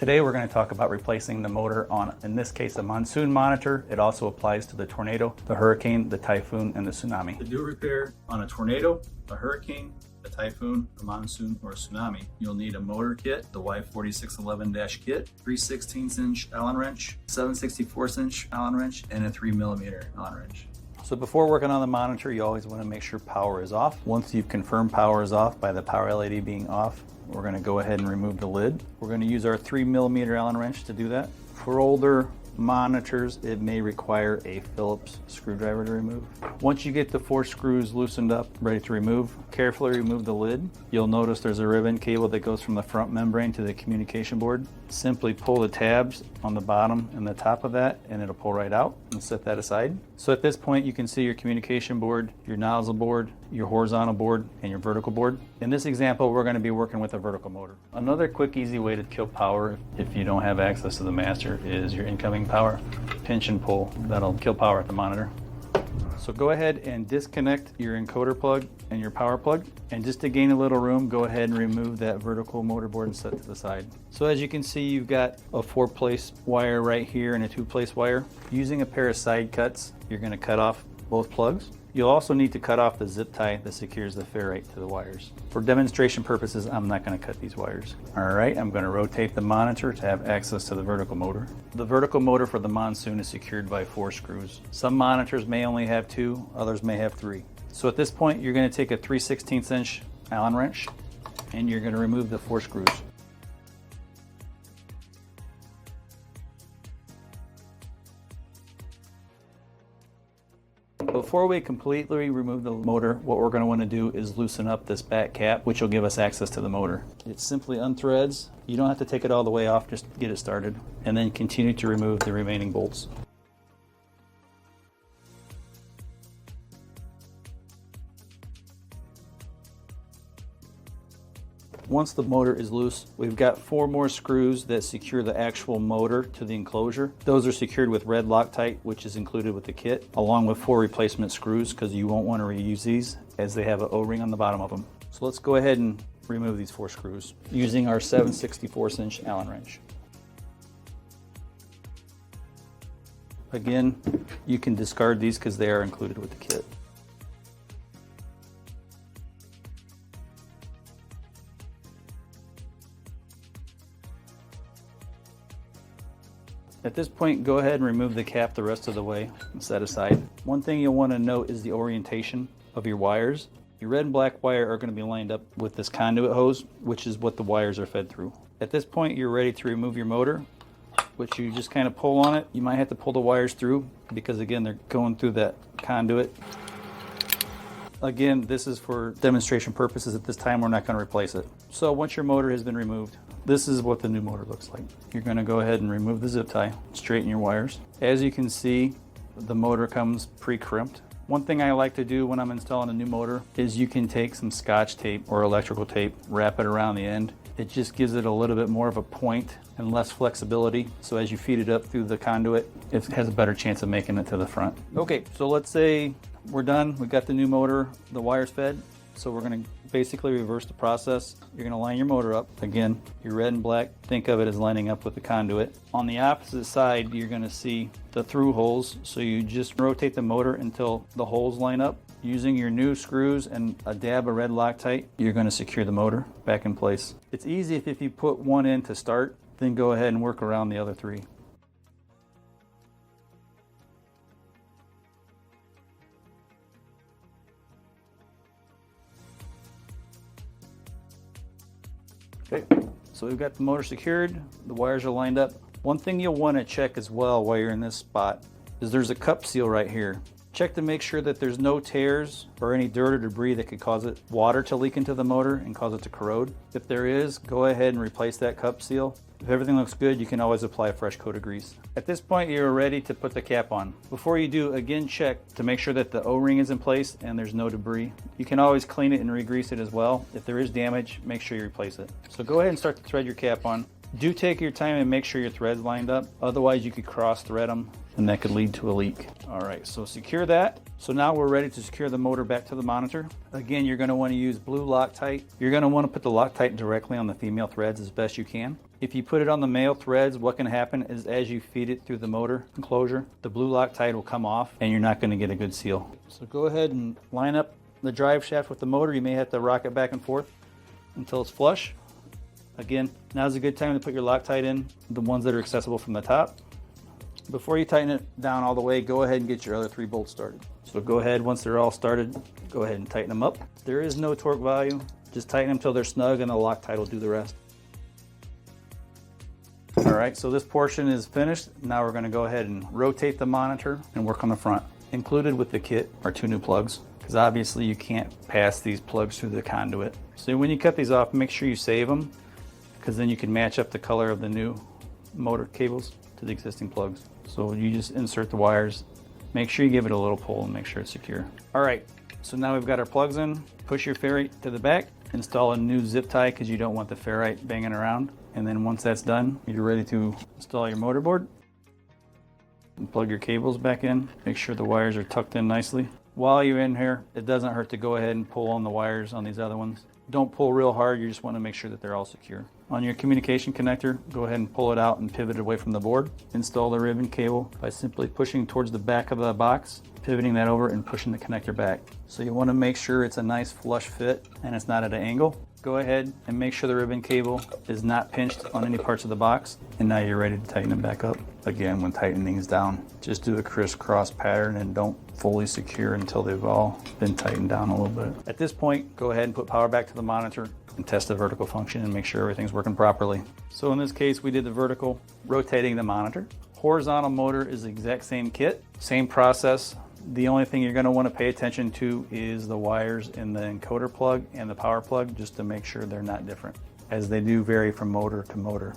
Today we're going to talk about replacing the motor on, in this case, a Monsoon monitor. It also applies to the tornado, the hurricane, the typhoon, and the tsunami. To do a repair on a tornado, a hurricane, a typhoon, a monsoon, or a tsunami, you'll need a motor kit, the Y4611- kit, 3/16" Allen wrench, 7/64" Allen wrench, and a 3mm Allen wrench. So before working on the monitor, you always want to make sure power is off. Once you've confirmed power is off by the power LED being off, we're going to go ahead and remove the lid. We're going to use our 3mm Allen wrench to do that. For older monitors, it may require a Phillips screwdriver to remove. Once you get the 4 screws loosened up, ready to remove, carefully remove the lid. You'll notice there's a ribbon cable that goes from the front membrane to the communication board. Simply pull the tabs on the bottom and the top of that, and it'll pull right out, and set that aside. So at this point, you can see your communication board, your nozzle board, your horizontal board, and your vertical board. In this example, we're going to be working with a vertical motor. Another quick, easy way to kill power if you don't have access to the master is your incoming power. Pinch and pull. That'll kill power at the monitor. So go ahead and disconnect your encoder plug and your power plug. And just to gain a little room, go ahead and remove that vertical motor board and set to the side. So as you can see, you've got a 4-place wire right here and a 2-place wire. Using a pair of side cuts, you're going to cut off both plugs. You'll also need to cut off the zip tie that secures the ferrite to the wires. For demonstration purposes, I'm not going to cut these wires. Alright, I'm going to rotate the monitor to have access to the vertical motor. The vertical motor for the Monsoon is secured by 4 screws. Some monitors may only have 2, others may have 3. So at this point, you're going to take a 3/16" Allen wrench and you're going to remove the 4 screws. Before we completely remove the motor, what we're going to want to do is loosen up this back cap, which will give us access to the motor. It simply unthreads. You don't have to take it all the way off, just get it started, and then continue to remove the remaining bolts. Once the motor is loose, we've got 4 more screws that secure the actual motor to the enclosure. Those are secured with red Loctite, which is included with the kit, along with 4 replacement screws because you won't want to reuse these as they have an O-ring on the bottom of them. So let's go ahead and remove these 4 screws using our 7/64" Allen wrench. Again, you can discard these because they are included with the kit. At this point, go ahead and remove the cap the rest of the way and set aside. One thing you'll want to note is the orientation of your wires. Your red and black wire are going to be lined up with this conduit hose, which is what the wires are fed through. At this point, you're ready to remove your motor, which you just kind of pull on it. You might have to pull the wires through because, again, they're going through that conduit. Again, this is for demonstration purposes. At this time, we're not going to replace it. So once your motor has been removed, this is what the new motor looks like. You're going to go ahead and remove the zip tie, straighten your wires. As you can see, the motor comes pre-crimped. One thing I like to do when I'm installing a new motor is you can take some Scotch tape or electrical tape, wrap it around the end. It just gives it a little bit more of a point and less flexibility. So as you feed it up through the conduit, it has a better chance of making it to the front. Okay, so let's say we're done. We've got the new motor, the wires fed. So we're going to basically reverse the process. You're going to line your motor up. Again, your red and black, think of it as lining up with the conduit. On the opposite side, you're going to see the through holes. So you just rotate the motor until the holes line up. Using your new screws and a dab of red Loctite, you're going to secure the motor back in place. It's easy if you put one in to start, then go ahead and work around the other 3. Okay, so we've got the motor secured, the wires are lined up. One thing you'll want to check as well while you're in this spot is there's a cup seal right here. Check to make sure that there's no tears or any dirt or debris that could cause water to leak into the motor and cause it to corrode. If there is, go ahead and replace that cup seal. If everything looks good, you can always apply a fresh coat of grease. At this point, you're ready to put the cap on. Before you do, again, check to make sure that the O-ring is in place and there's no debris. You can always clean it and re-grease it as well. If there is damage, make sure you replace it. So go ahead and start to thread your cap on. Do take your time and make sure your thread's lined up. Otherwise you could cross thread them and that could lead to a leak. All right, so secure that. So now we're ready to secure the motor back to the monitor. Again, you're gonna wanna use blue Loctite. You're gonna wanna put the Loctite directly on the female threads as best you can. If you put it on the male threads, what can happen is as you feed it through the motor enclosure, the blue Loctite will come off and you're not gonna get a good seal. So go ahead and line up the drive shaft with the motor. You may have to rock it back and forth until it's flush. Again, now's a good time to put your Loctite in, the ones that are accessible from the top. Before you tighten it down all the way, go ahead and get your other 3 bolts started. So go ahead, once they're all started, go ahead and tighten them up. There is no torque value. Just tighten them until they're snug and the Loctite will do the rest. All right, so this portion is finished. Now we're gonna go ahead and rotate the monitor and work on the front. Included with the kit are 2 new plugs, because obviously you can't pass these plugs through the conduit. So when you cut these off, make sure you save them, because then you can match up the color of the new motor cables to the existing plugs. So you just insert the wires, make sure you give it a little pull and make sure it's secure. All right, so now we've got our plugs in. Push your ferrite to the back, install a new zip tie because you don't want the ferrite banging around. And then once that's done, you're ready to install your motor board. And plug your cables back in. Make sure the wires are tucked in nicely. While you're in here, it doesn't hurt to go ahead and pull on the wires on these other ones. Don't pull real hard, you just want to make sure that they're all secure. On your communication connector, go ahead and pull it out and pivot it away from the board. Install the ribbon cable by simply pushing towards the back of the box, pivoting that over and pushing the connector back. So you want to make sure it's a nice flush fit and it's not at an angle. Go ahead and make sure the ribbon cable is not pinched on any parts of the box. And now you're ready to tighten it back up. Again, when tightening things down, just do a crisscross pattern and don't fully secure until they've all been tightened down a little bit. At this point, go ahead and put power back to the monitor and test the vertical function and make sure everything's working properly. So in this case, we did the vertical, rotating the monitor. Horizontal motor is the exact same kit, same process. The only thing you're going to want to pay attention to is the wires in the encoder plug and the power plug, just to make sure they're not different, as they do vary from motor to motor.